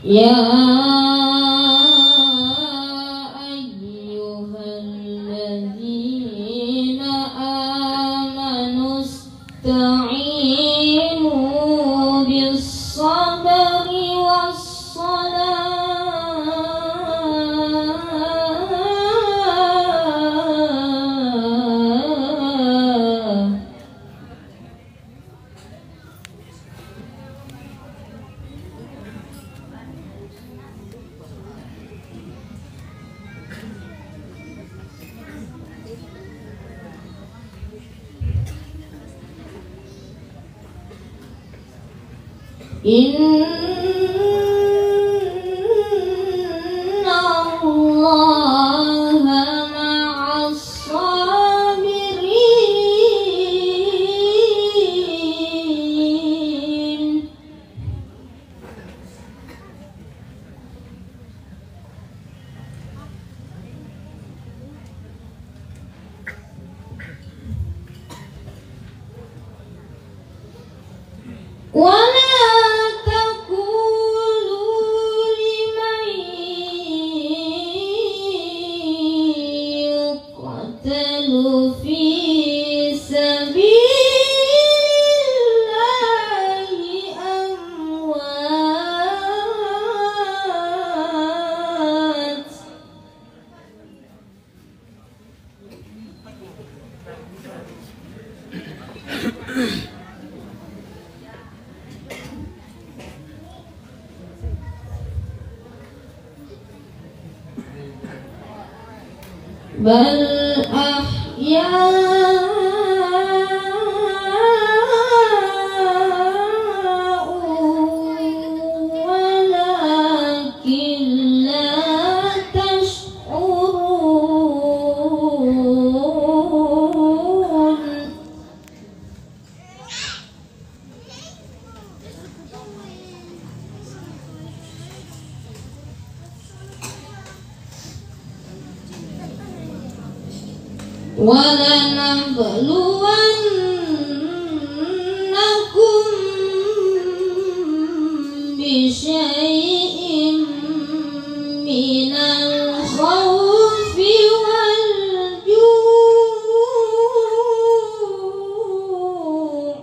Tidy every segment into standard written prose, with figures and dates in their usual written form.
Ya ayyuhalladzina amanu ista'inu bis-sabri was-salah Inna Allaha ma'as sabirin. Bal ahya'un walakin la tash'urun. وَلَنَبْلُوَنَّكُمْ بِشَيْءٍ مِّنَ الْخَوْفِ وَالْجُوعِ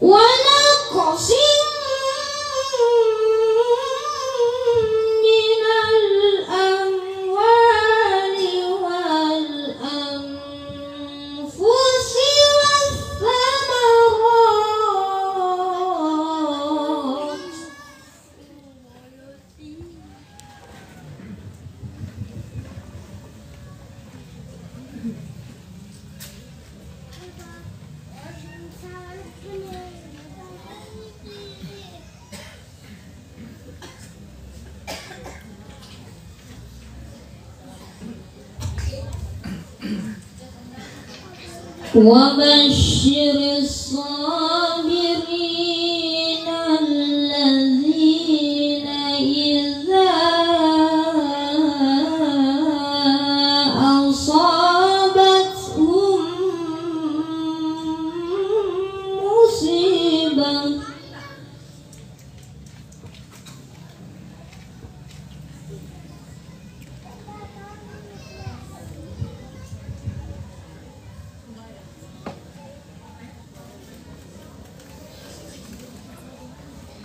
ونقص من الأموال والأنفس والثمرات وبشر الصابرين الذين إذا أصابتهم مصيبة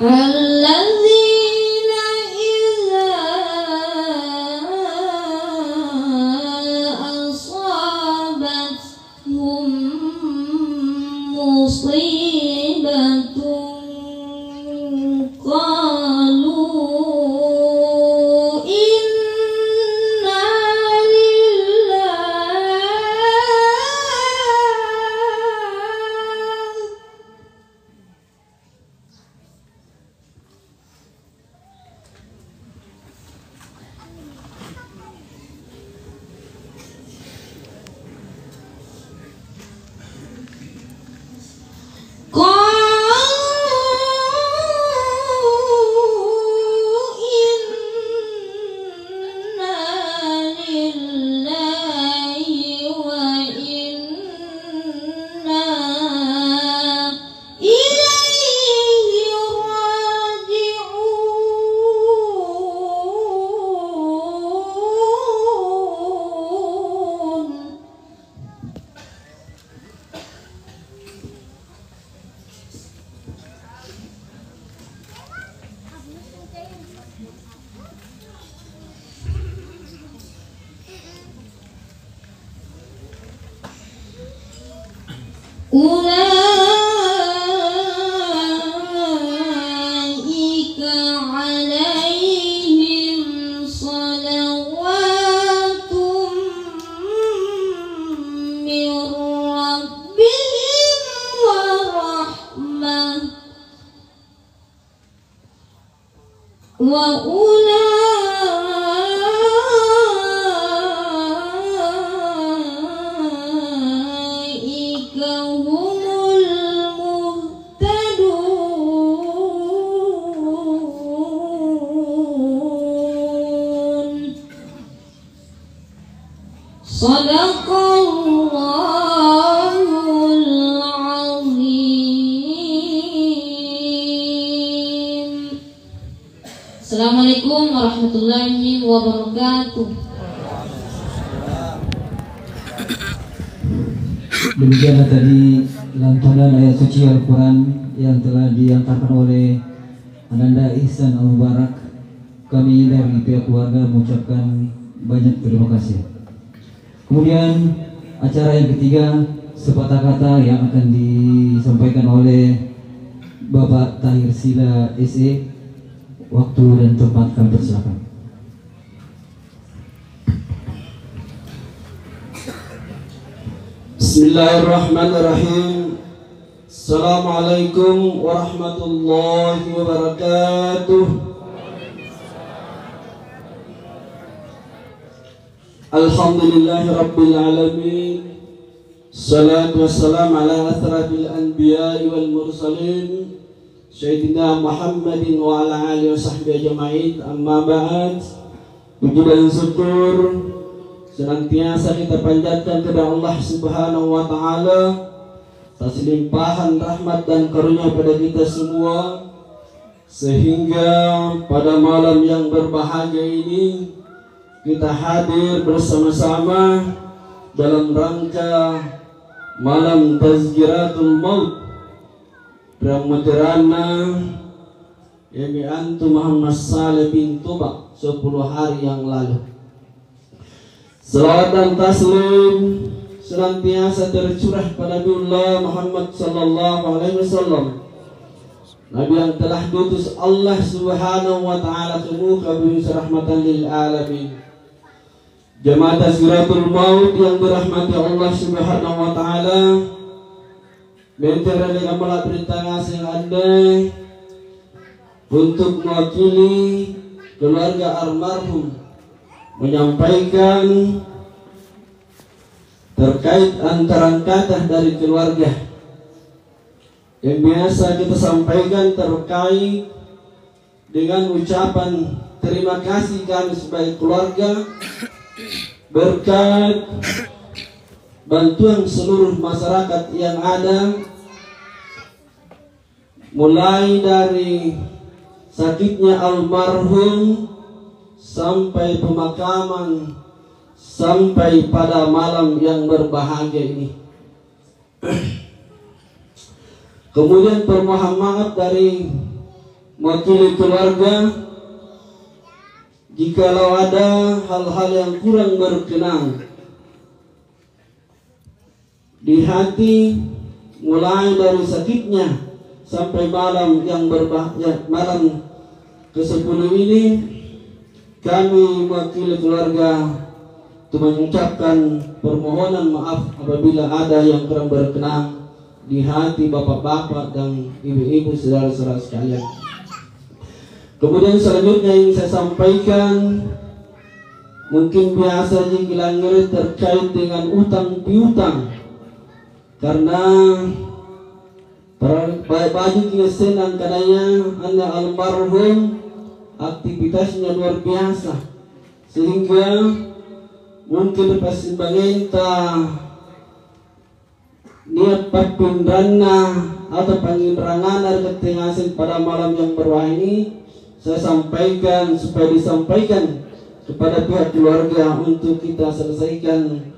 الذين إذا أصابتهم مصيبة قالوا إنا ulaika alaihim salawatum min rabbihim wa rahmah wa ulaika humul muhtadun. Sadaqallahul azim. Assalamualaikum warahmatullahi wabarakatuh. Demikianlah tadi lantunan ayat suci Al-Quran yang telah diantarkan oleh Ananda Ihsan Al-Mubarak. Kami dari pihak keluarga mengucapkan banyak terima kasih. Kemudian acara yang ketiga, sepatah kata yang akan disampaikan oleh Bapak Tahir Sila SE. Waktu dan tempat kami persilakan. Bismillahirrahmanirrahim. Assalamualaikum warahmatullahi wabarakatuh. Alhamdulillahi rabbil alamin. Salatu wassalam ala asrafil anbiya'i wal mursalin Sayyidina Muhammadin wa ala alihi wa sahbihi ajma'in. Amma ba'd. Puji dan syukur senantiasa kita panjatkan kepada Allah Subhanahu wa taala atas limpahan rahmat dan karunia pada kita semua, sehingga pada malam yang berbahagia ini kita hadir bersama-sama dalam rangka malam Tazkiratul Maut Ramadan yang antum Muhammad Saleh bin Tuba 10 hari yang lalu. Salawat dan taslim senantiasa tercurah pada Nabiullah Muhammad sallallahu alaihi wasallam, Nabi yang telah diutus Allah Subhanahu wa taala ke muka bumi rahmatan lil alamin. Jamaah Tazkiratul Maut yang dirahmati Allah Subhanahu wa taala, mentera dengan malah perintah ngasih andai untuk mewakili keluarga almarhum menyampaikan terkait antaran kata dari keluarga yang biasa kita sampaikan terkait dengan ucapan terima kasih kami sebagai keluarga berkat bantuan seluruh masyarakat yang ada, mulai dari sakitnya almarhum sampai pemakaman, sampai pada malam yang berbahagia ini. Kemudian permohon maaf dari mewakili keluarga jikalau ada hal-hal yang kurang berkenan di hati, mulai dari sakitnya sampai malam yang berbahagia, malam ke-10 ini. Kami mewakili keluarga untuk mengucapkan permohonan maaf apabila ada yang kurang berkenan di hati bapak-bapak dan ibu-ibu saudara-saudara sekalian. Kemudian selanjutnya yang saya sampaikan, mungkin biasa jika ngeri terkait dengan utang piutang, karena baju kita senang kadanya anda almarhum aktivitasnya luar biasa, sehingga mungkin persimbangenta niat papindrana atau pangindrangan dari ketengasin pada malam yang berwah ini, saya sampaikan supaya disampaikan kepada pihak keluarga untuk kita selesaikan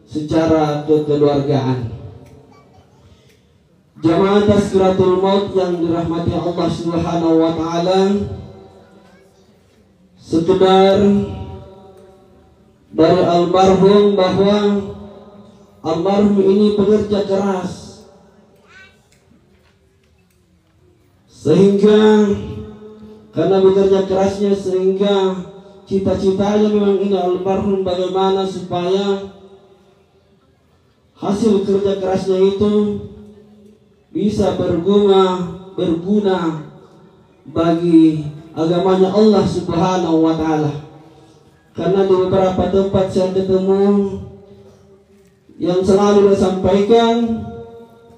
secara kekeluargaan. Jamaah Tazkiratul Maut yang dirahmati Allah Subhanahu wa taala, sekedar dari almarhum bahwa almarhum ini bekerja keras Sehingga karena bekerja kerasnya, sehingga cita-citanya memang ini almarhum bagaimana supaya hasil kerja kerasnya itu bisa berguna bagi agamanya Allah Subhanahu wa Ta'ala. Karena di beberapa tempat saya ketemu yang selalu disampaikan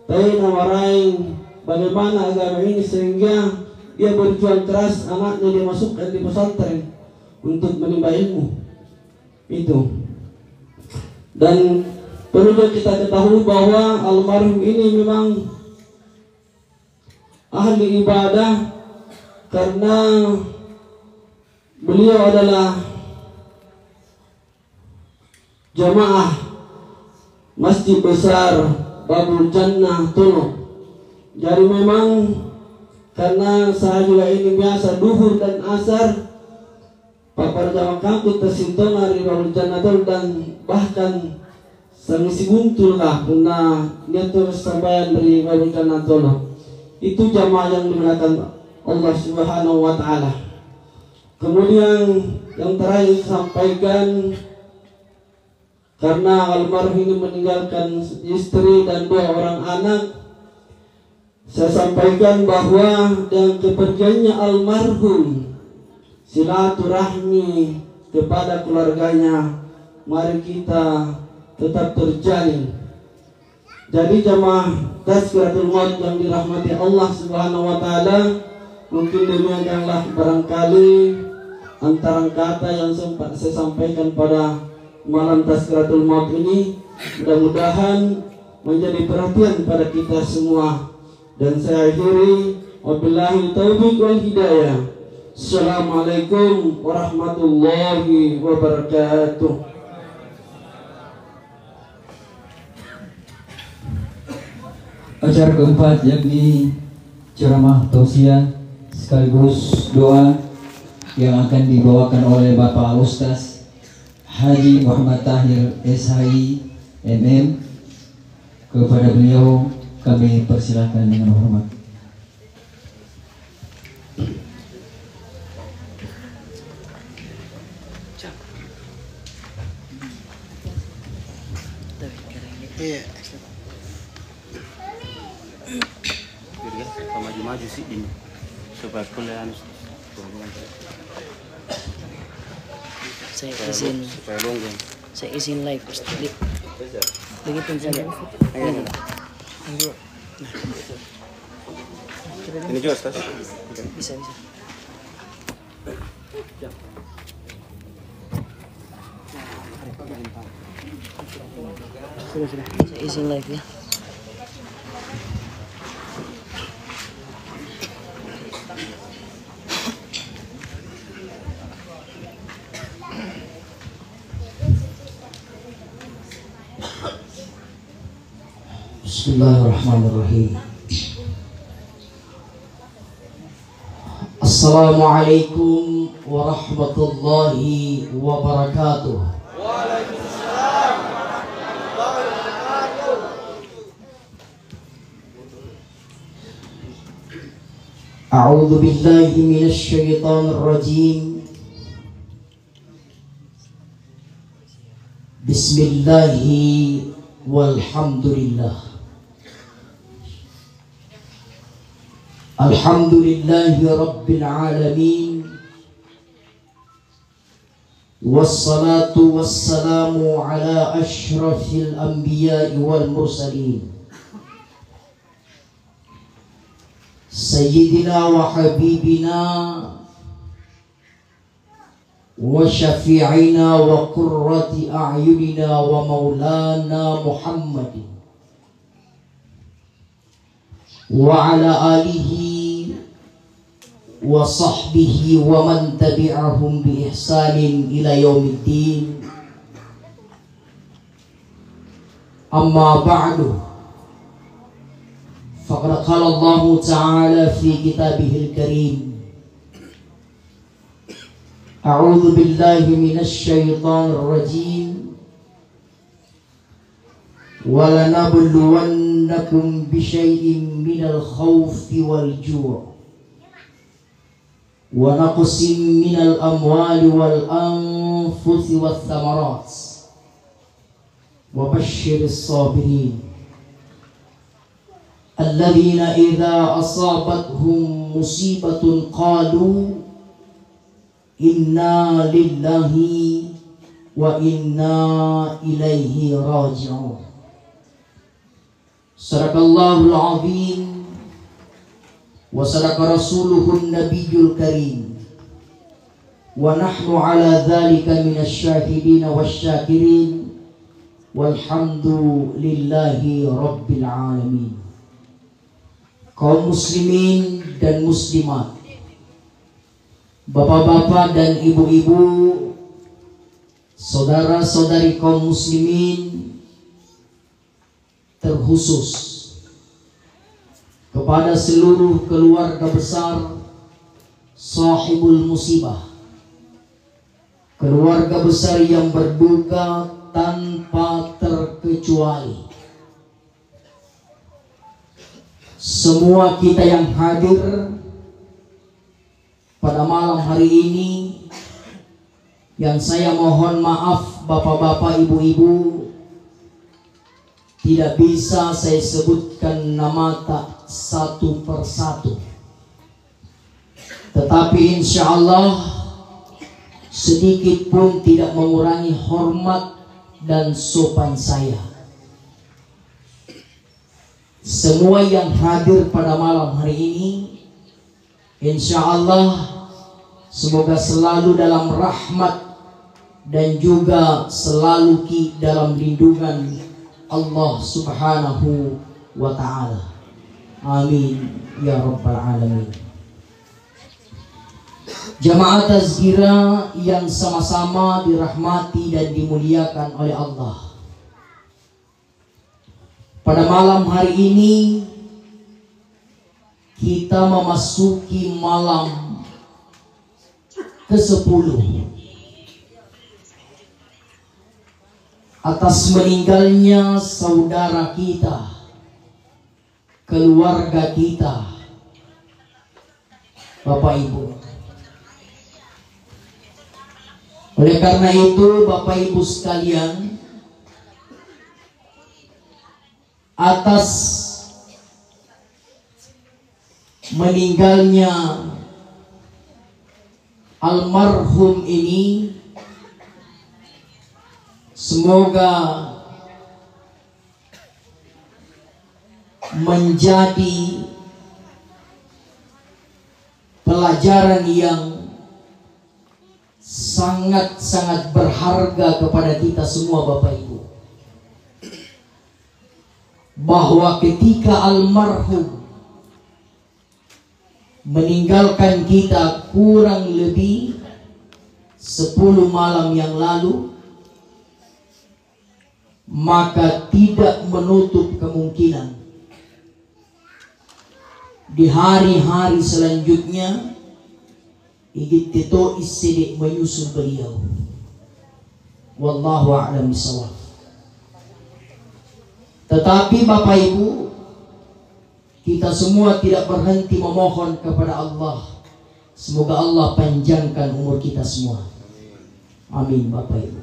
taina warain bagaimana agama ini, sehingga dia berjuang keras anaknya dimasukkan di pesantren untuk menimba ilmu itu. Dan perlu kita ketahui bahwa almarhum ini memang ahli ibadah, karena beliau adalah jamaah Masjid Besar Babul Jannah Tuluk. Jadi memang karena saya juga ini biasa duhur dan asar papar jamaah kampus tersinton dari Babul Jannah Tuluk, dan bahkan samisi guntul lah karena dia terus sampai dari Babul Jannah Tuluk. Itu jamaah yang dimuliakan Allah Subhanahu wa Ta'ala. Kemudian yang terakhir sampaikan, karena almarhum ini meninggalkan istri dan 2 orang anak, saya sampaikan bahwa dengan kepergiannya almarhum, silaturahmi kepada keluarganya mari kita tetap terjalin. Jadi jamaah Tazkiratul Maut yang dirahmati Allah Subhanahu wa Ta'ala, mungkin demikianlah barangkali antara kata yang sempat saya sampaikan pada malam Tazkiratul Maut ini, mudah-mudahan menjadi perhatian pada kita semua. Dan saya akhiri, wabillahi taufiq wal hidayah. Assalamualaikum warahmatullahi wabarakatuh. Acara keempat yakni ceramah tausiah sekaligus doa yang akan dibawakan oleh Bapak Ustaz Haji Muhammad Tahir SHI MM. Kepada beliau kami persilahkan dengan hormat. Maju sih ini supaya kuliah saya izin live begitu saja. Ini juga Ustaz. Bisa. Sudah. Saya izin live ya. Bismillahirrahmanirrahim. Assalamualaikum warahmatullahi wabarakatuh. Waalaikumsalam warahmatullahi wabarakatuh. A'udzu billahi minasy syaithanir rajim. Bismillahi walhamdulillah. Alhamdulillahi Rabbil Alamin. Wassalatu wassalamu ala ashrafil anbiya'i wal mursalin Sayyidina wa habibina wa syafi'ina wa qurrati a'yunina wa maulana Muhammadin wa ala alihi wa sahbihi wa man tabi'ahum bi ihsanin ila yaumiddin. Amma ba'du, faqad qala Allah ta'ala fi kitabihil karim, a'udzu billahi minasy syaithanir rajim, walanabluwannakum bisyai'in minal khawfi wal ju' wa naqsim minal amwali wal anfusi wath thamarat wa basyiris sabirin alladzina idza asabathum musibatun qalu inna lillahi wa inna ilaihi raji'un. Sadaqallahul azim wa sadaqa rasuluhun nabiyyul karim wa nahnu ala dhalika minasy syahidin wasyakirin walhamdulillahi rabbil alamin. Kaum muslimin dan muslimat, bapak-bapak dan ibu-ibu, saudara-saudari kaum muslimin, terkhusus kepada seluruh keluarga besar sahibul musibah, keluarga besar yang berduka tanpa terkecuali. Semua kita yang hadir pada malam hari ini, yang saya mohon maaf bapak-bapak, ibu-ibu, tidak bisa saya sebutkan nama tak satu persatu, tetapi insya Allah sedikit pun tidak mengurangi hormat dan sopan saya. Semua yang hadir pada malam hari ini, insya Allah semoga selalu dalam rahmat dan juga selalu dalam lindungan Allah subhanahu wa ta'ala. Amin ya rabbal alamin. Jamaah tazkirah yang sama-sama dirahmati dan dimuliakan oleh Allah, pada malam hari ini kita memasuki malam ke-10 atas meninggalnya saudara kita, keluarga kita, Bapak Ibu. Oleh karena itu Bapak Ibu sekalian, atas meninggalnya almarhum ini, semoga menjadi pelajaran yang sangat-sangat berharga kepada kita semua Bapak Ibu, bahwa ketika almarhum meninggalkan kita kurang lebih 10 malam yang lalu, maka tidak menutup kemungkinan di hari-hari selanjutnya Igit Tito Isidik menyusul beliau. Wallahu a'lam bishawab. Tetapi Bapak Ibu, kita semua tidak berhenti memohon kepada Allah, semoga Allah panjangkan umur kita semua. Amin Bapak Ibu.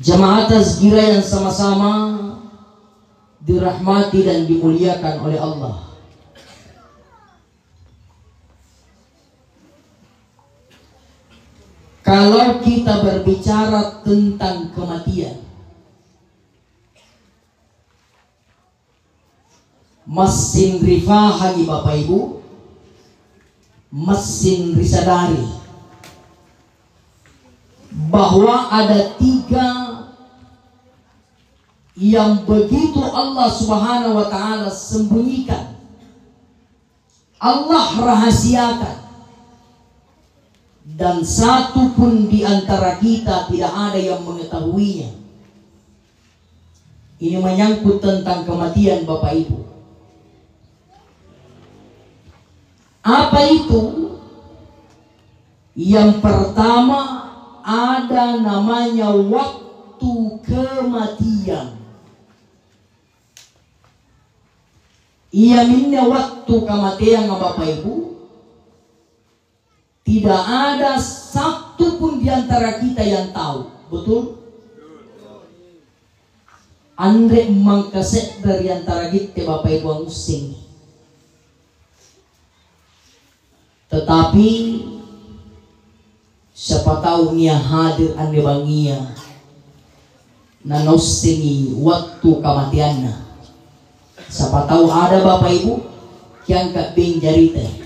Jamaah tazkirah yang sama-sama dirahmati dan dimuliakan oleh Allah, kalau kita berbicara tentang kematian, masin rifahani Bapak Ibu, masin risadari bahwa ada 3 yang begitu Allah subhanahu wa ta'ala sembunyikan, Allah rahasiakan, dan satu pun di antara kita tidak ada yang mengetahuinya. Ini menyangkut tentang kematian Bapak Ibu. Apa itu? Yang pertama, ada namanya waktu kematian. Ia minna waktu kematian Bapak Ibu. tidak ada satu pun di antara kita yang tahu. Betul? Andre mangkasek dari antara kita Bapak Ibu ang using. Tetapi siapa tahu niya hadir ane bangia na nausingi waktu kematiannya. Siapa tahu ada Bapak Ibu yang gak bing jarita.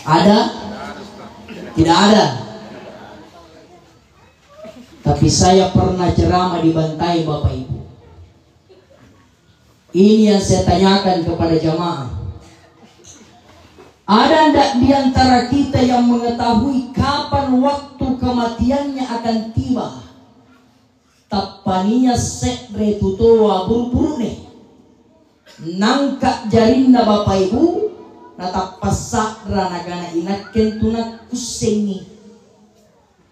Ada? Tidak ada. Tapi saya pernah ceramah di Bantai Bapak Ibu. Ini yang saya tanyakan kepada jamaah. Ada tidak di antara kita yang mengetahui kapan waktu kematiannya akan tiba? Tapaninya sekre tutoa buru-buru nih. Nangka jarinda Bapak Ibu. Natapasak ranagana inakken tunak kusengi.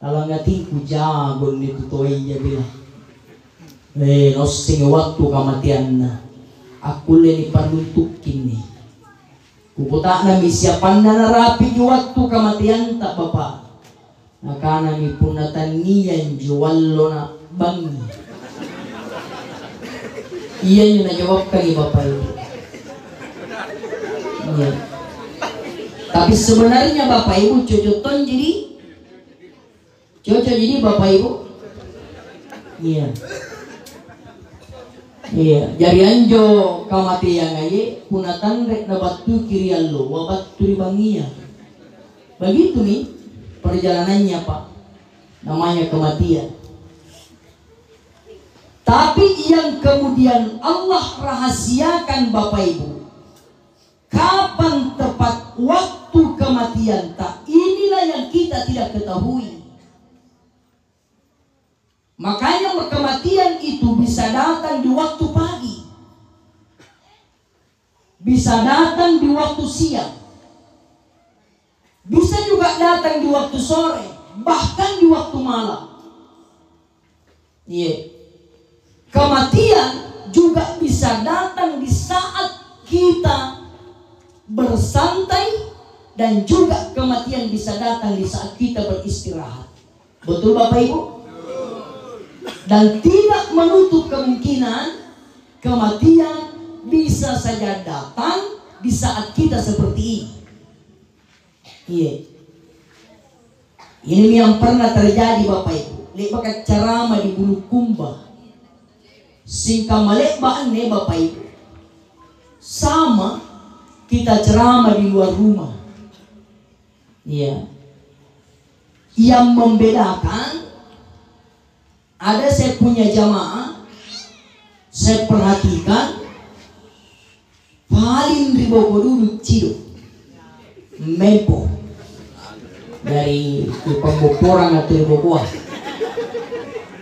Kalau nggak tingku jago nih tutoy ya bilang. Nosing waktu kematian na. Aku leni panuntukin nih. Kuputak nami siapan na rapi di waktu kematian tak Bapak. Naka nami punatan niyan jual lo na bangi. Iya yung najawab kay Bapak Ibu. Iya. Tapi sebenarnya Bapak Ibu cocoton jadi Bapak Ibu. Iya. Iya, jari anjo kamatian aja punatan rek na batu kiri allo, wabatu ribangia. Begitu nih perjalanannya Pak. Namanya kematian. Tapi yang kemudian Allah rahasiakan Bapak Ibu. Kapan tepat waktu kematian tak? Inilah yang kita tidak ketahui. Makanya kematian itu bisa datang di waktu pagi. Bisa datang di waktu siang. Bisa juga datang di waktu sore. Bahkan di waktu malam. Iya. Kematian juga bisa datang di saat kita bersantai. Dan juga kematian bisa datang di saat kita beristirahat. Betul Bapak Ibu? Dan tidak menutup kemungkinan kematian bisa saja datang di saat kita seperti ini. Iya. Ini yang pernah terjadi Bapak Ibu. Lihat ceramah di Bulukumba. Singka malekbaan nih Bapak Ibu. Sama kita ceramah di luar rumah. Iya. Yang membedakan ada saya punya jamaah, saya perhatikan paling riboko dulu cido, mempo dari pemboporan atau ribokoa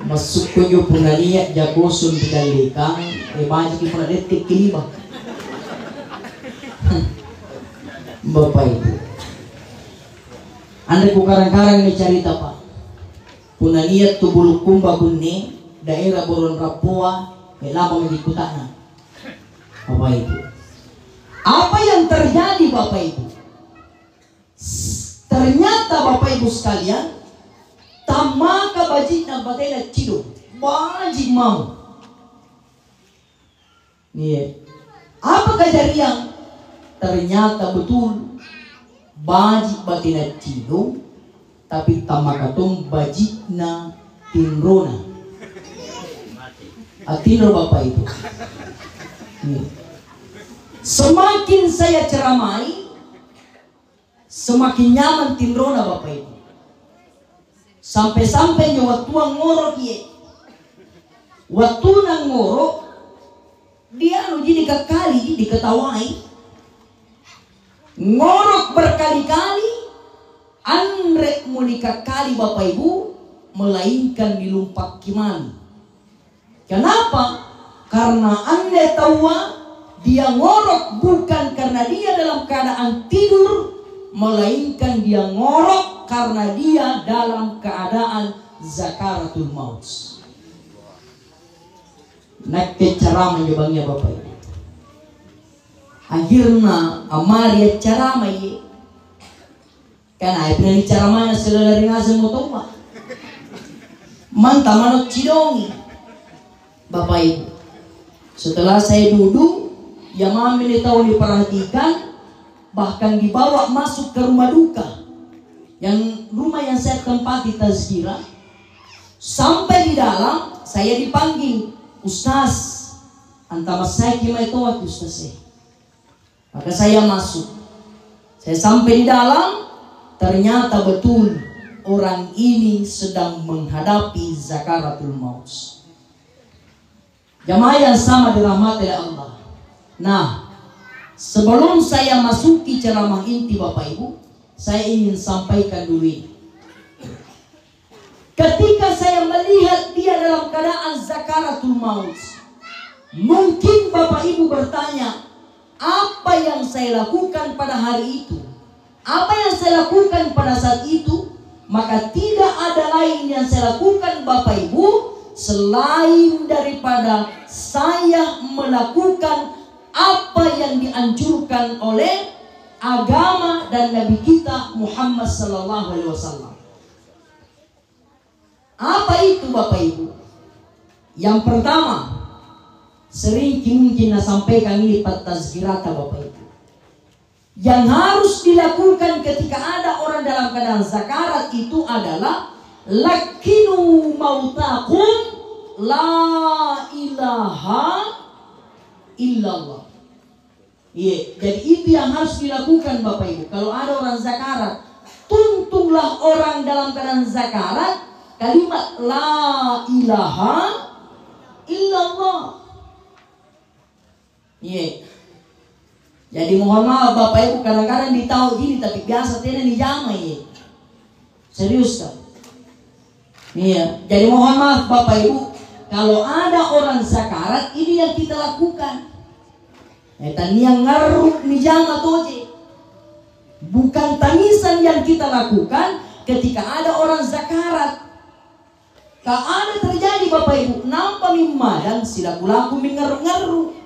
masuk kunyo punania jagosun pedalika, banyak yang pernah detik kelima. Bapak Ibu, anda ku karang-karang ini cerita Pak. Punaniat tu Bulukumba kunni daerah Boron Rapua kelapa mengikutana. Bapak Ibu, apa yang terjadi Bapak Ibu? Ternyata Bapak Ibu sekalian, tamaka bajik na batena cido, bajik mau. Nih, apa kejadian? Ternyata betul bajik batena cido. Tapi tamakatong bajik na tinrona. Atinro Bapak Ibu. Semakin saya ceramai, semakin nyaman tinrona Bapak Ibu. Sampai-sampai waktu ngorok ye. Waktu nang ngorok, dia jadi kekali diketawai. Ngorok berkali-kali. Andrek munika kali Bapak Ibu, melainkan dilumpak kimani. Kenapa? Karena anda tahu dia ngorok bukan karena dia dalam keadaan tidur, melainkan dia ngorok karena dia dalam keadaan zakaratul maut. Nak ceramah nyebangnya Bapak Ibu. Akhirnya amalia ceramah ye. Karena saya pernah bicara mana saudara ngazem mau tahu pak. Mantap manut cidongi. Bapak Ibu. Setelah saya duduk, yang ambil tahu diperhatikan, bahkan dibawa masuk ke rumah duka. Yang rumah yang saya tempati tazkirah. Sampai di dalam, saya dipanggil, Ustaz, antara saya kima itu waktu Ustaz. Maka saya masuk. Saya sampai di dalam, ternyata betul orang ini sedang menghadapi zakaratul maut. Jamaah yang sama dirahmati oleh Allah. Nah, sebelum saya masuki ceramah inti Bapak Ibu, saya ingin sampaikan dulu ini. Ketika saya melihat dia dalam keadaan zakaratul maut, mungkin Bapak Ibu bertanya, apa yang saya lakukan pada hari itu? Apa yang saya lakukan pada saat itu? Maka tidak ada lain yang saya lakukan Bapak Ibu selain daripada saya melakukan apa yang dianjurkan oleh agama dan Nabi kita Muhammad sallallahu alaihi wasallam. Apa itu Bapak Ibu? Yang pertama, sering mungkin sampaikan ini pada tazkirata Bapak Ibu. Yang harus dilakukan ketika ada orang dalam keadaan zakarat itu adalah lakinu mautakum la ilaha illallah. Iya, jadi itu yang harus dilakukan Bapak Ibu. Kalau ada orang zakarat, tuntunlah orang dalam keadaan zakarat kalimat la ilaha illallah. Iya. Jadi mohon maaf Bapak Ibu, kadang-kadang ditahu gini tapi biasa tidak dijamai. Ya. Serius kan? Iya. Jadi mohon maaf Bapak Ibu, kalau ada orang zakarat ini yang kita lakukan. Eta yang ngaruk ni jama toje. Bukan tangisan yang kita lakukan ketika ada orang zakarat. Kalau ada terjadi Bapak Ibu, nampak mimadang sila kulaku mengaru-ngaru.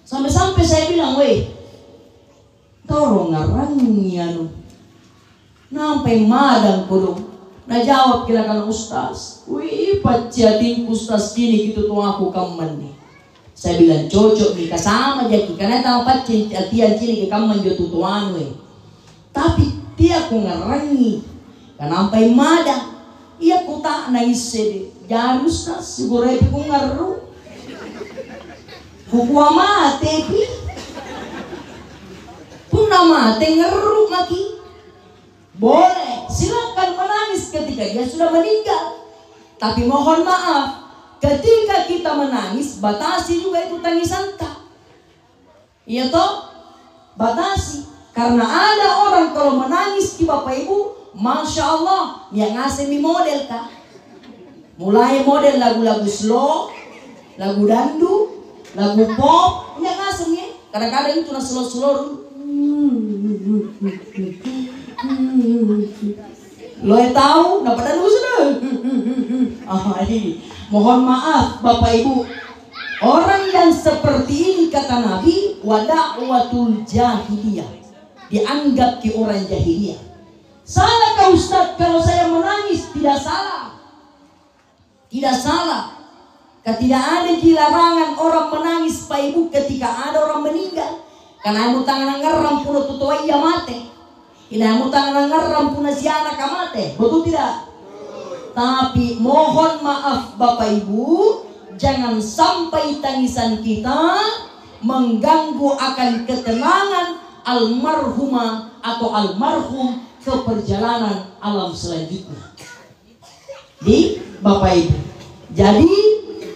Sampai-sampai saya bilang, weh, kau ngarangnya nu. Nampak madang kodong. Nah jawab kira kan Ustaz. Wih, pacating Ustaz ini gitu tuh aku kaman nih. Saya bilang cocok nih, sama jadi karena tahu pacin tian cili ke kaman jo tutuan weh. Tapi dia aku ngarangi. Kan sampai madang. Iya ku tak nais deh. Jadi Ustaz, segera ku ngaru. Kukuha mate pi. Puna mate ngeruk lagi. Boleh, silakan menangis ketika dia sudah meninggal. Tapi mohon maaf, ketika kita menangis, batasi juga itu tangisan tak. Iya toh? Batasi. Karena ada orang kalau menangis di Bapak Ibu, Masya Allah, yang ngasih mi model kak. Mulai model lagu-lagu slow, lagu dandu, lagu pop, yang ngasih nih. Kadang-kadang itu nasi slow-slow. Lo tahu, dapat dandu sudah. Mohon maaf Bapak Ibu, orang yang seperti ini kata Nabi, wada'watul jahiliyah, dianggap ke orang jahiliyah. Salahkah Ustaz kalau saya menangis? Tidak salah. Tidak salah. Tidak ada dilarangan orang menangis Pak Ibu ketika ada orang meninggal. Karena yang tangan ngaram puna tutua iya mate. Yang tangan ngaram puna si anak mate. Betul tidak? Tapi mohon maaf Bapak Ibu, jangan sampai tangisan kita mengganggu akan ketenangan almarhumah atau almarhum ke perjalanan alam selanjutnya. Di Bapak Ibu. Jadi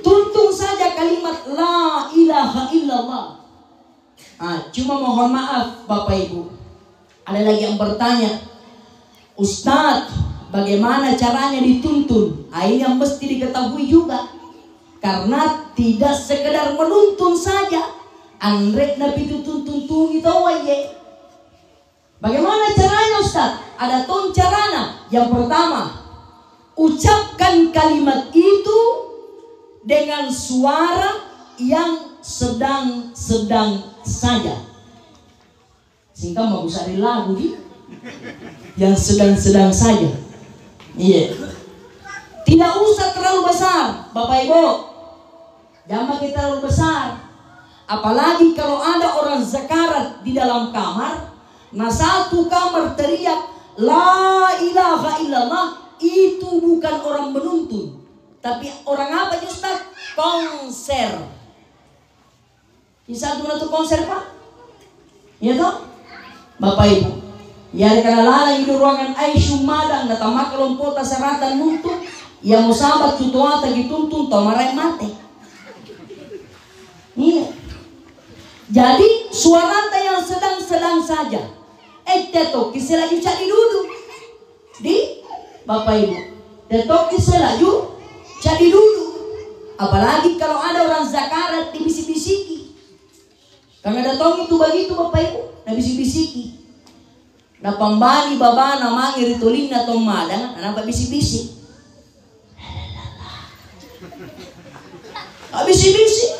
tuntung saja kalimat la ilaha illallah. Cuma mohon maaf Bapak Ibu, ada lagi yang bertanya, Ustadz, bagaimana caranya dituntun? Ini yang mesti diketahui juga. Karena tidak sekedar menuntun saja. Andrek Nabi itu tuntun itu aja. Bagaimana caranya Ustaz? Ada ton caranya. Yang pertama, ucapkan kalimat itu dengan suara yang sedang-sedang saja. Sehingga mau usah lagu di Yang sedang-sedang saja. Iya. Tidak usah terlalu besar, Bapak Ibu. Jangan pakai terlalu besar. Apalagi kalau ada orang zakarat di dalam kamar, nah satu kamar teriak la ilaha illallah, itu bukan orang menuntun, tapi orang apa Ustaz? Konser. Bisa tuh konser Pak? Ya toh? Bapak Ibu. Ya karena lalai di ruangan Aisyah madang data makalon kota seratan nuntut, ya mau sahabat tutuata dituntun tomarai mate. Iya. Jadi suara yang sedang-sedang saja. Tetok kiselaju cari duduk di Bapak Ibu. Tetok kiselaju cari duduk. Apalagi kalau ada orang zakarat dibisik-bisiki. Karena datang itu begitu Bapak Ibu, na bisik-bisiki. Na pambali baba na mangi ritulin na tong madang, na bisik-bisik. Bisik-bisik,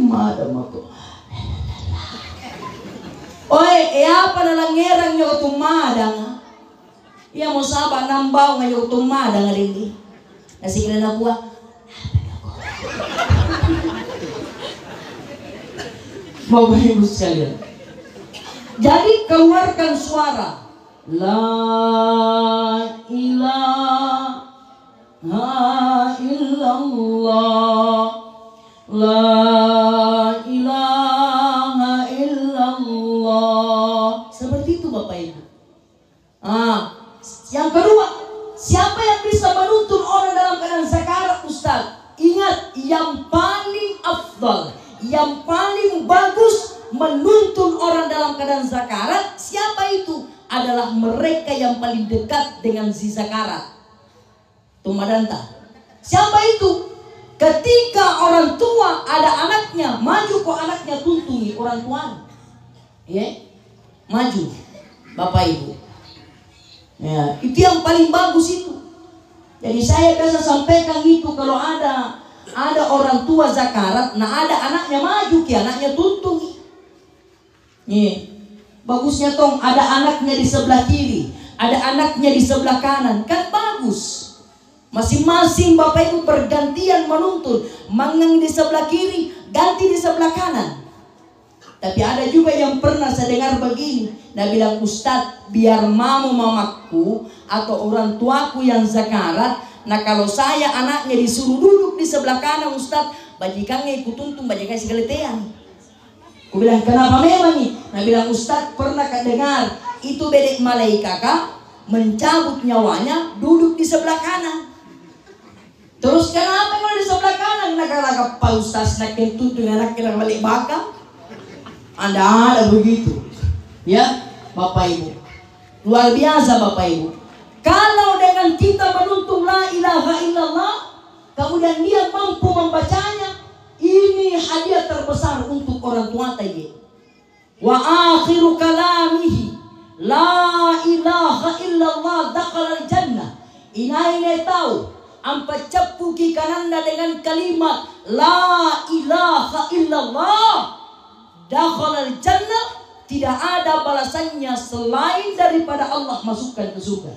madam ako. Oy, apa na langerang nyo tumadang? Iya mo saba nambaw nga nyo tumadang rin. Nasigla na kuha. Bapak Ibu sekalian. Jadi keluarkan suara. La ilaha illallah. La ilaha illallah. Seperti itu Bapak Ibu. Yang kedua, siapa yang bisa menuntun orang dalam keadaan zakarat Ustaz? Ingat, yang paling afdal, yang paling bagus menuntun orang dalam keadaan zakarat, siapa itu? Adalah mereka yang paling dekat dengan si zakarat. Tumadanta. Siapa itu? Ketika orang tua ada anaknya, maju kok anaknya tuntungi orang tua. Ya, maju, Bapak Ibu. Ya, itu yang paling bagus itu. Jadi saya biasa sampaikan itu kalau ada orang tua zakarat, nah ada anaknya maju ki anaknya tuntungi. Nih, bagusnya tong ada anaknya di sebelah kiri, ada anaknya di sebelah kanan, kan bagus. Masing-masing Bapak Ibu bergantian menuntun, mangang di sebelah kiri, ganti di sebelah kanan. Tapi ada juga yang pernah saya dengar begini, dia bilang Ustadz, biar mamaku atau orang tuaku yang zakarat, nah kalau saya anaknya disuruh duduk di sebelah kanan Ustadz, bajikannya ikut tuntun, bajikan segala teang. Aku bilang kenapa memang nih? Nah bilang Ustadz pernah dengar itu bedek malaikaka mencabut nyawanya duduk di sebelah kanan. Terus kenapa kalau di sebelah kanan? Nah kalau Pak Ustadz nak tuntun anak kira balik bakal. Ada begitu. Ya Bapak Ibu. Luar biasa Bapak Ibu. Kalau dengan kita menuntun la ilaha illallah, kemudian dia mampu membacanya, ini hadiah terbesar untuk orang tua tadi. Wa akhiru kalamihi la ilaha illallah dakhala al-jannah. Inaine tahu ampa cepuki kananda dengan kalimat la ilaha illallah dakhala al-jannah, tidak ada balasannya selain daripada Allah masukkan ke surga.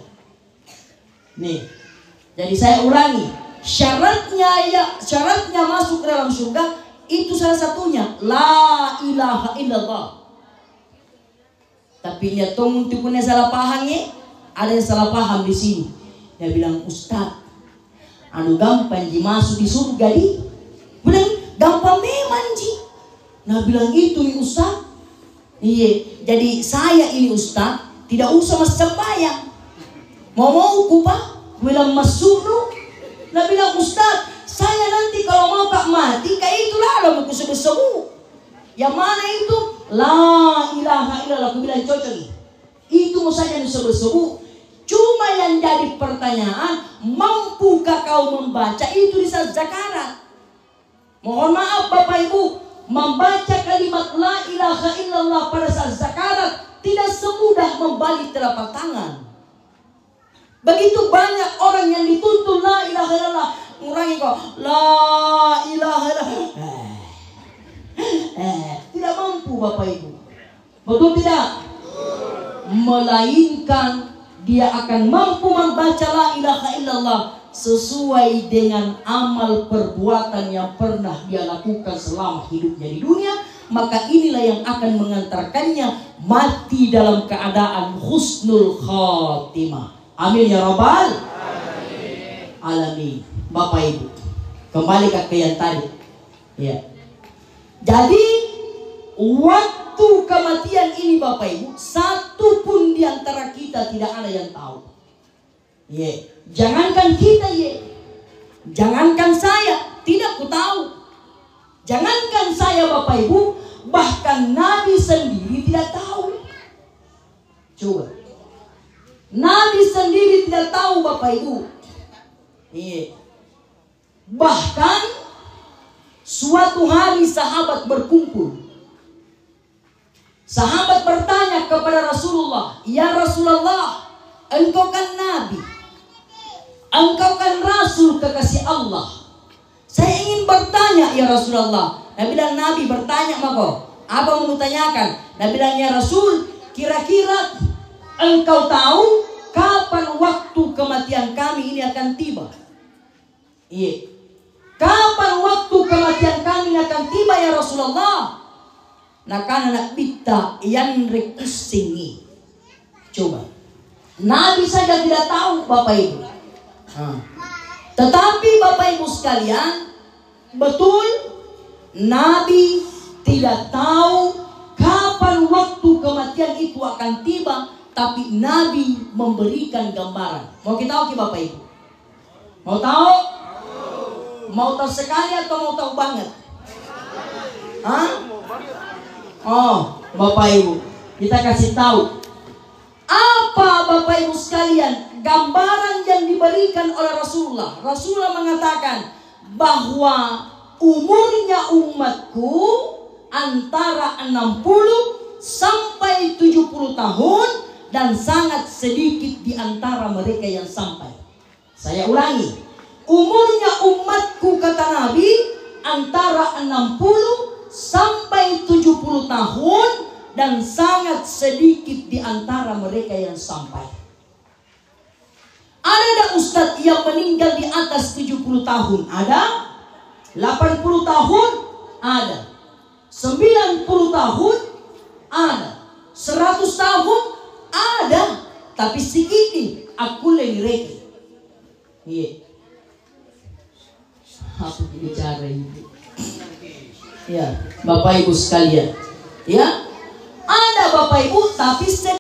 Nih, jadi saya ulangi, syaratnya masuk ke dalam surga itu salah satunya la ilaha illallah. Tapi nyatong tukunnya salah paham ya, ada yang salah paham di sini. Dia bilang Ustaz, anu gampang ji masuk di surga di, bilang gampang memang ji. Nah bilang itu nih Ustaz. Iya, jadi saya ini Ustaz tidak usah mas sembahyang. Mau ku Pak, bilang mas suruh. Nah bilang Ustaz, saya nanti kalau mau Pak mati kayak itulah lo mau sebut-sebut. Yang mana itu? La ilaha illallah. Aku bilang cocok nih. Itu mau saja disebut-sebut. Cuma yang jadi pertanyaan, mampukah kau membaca itu di saat zakarat? Mohon maaf Bapak Ibu, membaca kalimat la ilaha illallah pada saat zakarat tidak semudah membalik telapak tangan. Begitu banyak orang yang dituntun la ilaha illallah, ngurangi kok la ilaha illallah. Tidak mampu Bapak Ibu. Betul tidak? melainkan dia akan mampu membaca la ilaha illallah sesuai dengan amal perbuatan yang pernah dia lakukan selama hidupnya di dunia. Maka inilah yang akan mengantarkannya mati dalam keadaan husnul khatimah. Amin ya rabbal alamin. Bapak Ibu, kembali ke yang tadi ya. Jadi waktu kematian ini Bapak Ibu, satu pun di antara kita tidak ada yang tahu. Jangankan kita jangankan saya, tidak ku tahu. Jangankan saya Bapak Ibu, bahkan Nabi sendiri tidak tahu. Coba, Nabi sendiri tidak tahu Bapak Ibu. Bahkan suatu hari sahabat berkumpul. Sahabat bertanya kepada Rasulullah, "Ya Rasulullah, engkau kan Nabi, engkau kan Rasul kekasih Allah. Saya ingin bertanya ya Rasulullah." Nabi bilang, "Nabi bertanya maka apa mau tanyakan?" Nabi bilang, "Ya Rasul, kira-kira engkau tahu kapan waktu kematian kami ini akan tiba?" Kapan waktu kematian kami ini akan tiba ya Rasulullah? Nah karena nak bita yang rekusingi. Coba, Nabi saja tidak tahu Bapak Ibu. Tetapi Bapak Ibu sekalian, betul Nabi tidak tahu kapan waktu kematian itu akan tiba, tapi Nabi memberikan gambaran. Mau kita tahu Bapak Ibu? Mau tahu? Mau tahu sekali atau mau tahu banget? Oh, Bapak Ibu, kita kasih tahu. Apa Bapak Ibu sekalian gambaran yang diberikan oleh Rasulullah? Rasulullah mengatakan bahwa umurnya umatku antara 60 sampai 70 tahun dan sangat sedikit di antara mereka yang sampai. Saya ulangi. Umurnya umatku kata Nabi antara 60 sampai 70 tahun dan sangat sedikit di antara mereka yang sampai. Ada tak Ustadz yang meninggal di atas 70 tahun? Ada. 80 tahun? Ada. 90 tahun? Ada. 100 tahun? Ada. Tapi sedikit aku lagi reki. Aku bicara itu. Ya, Bapak Ibu sekalian. Ya, ada Bapak Ibu tapi sedikit.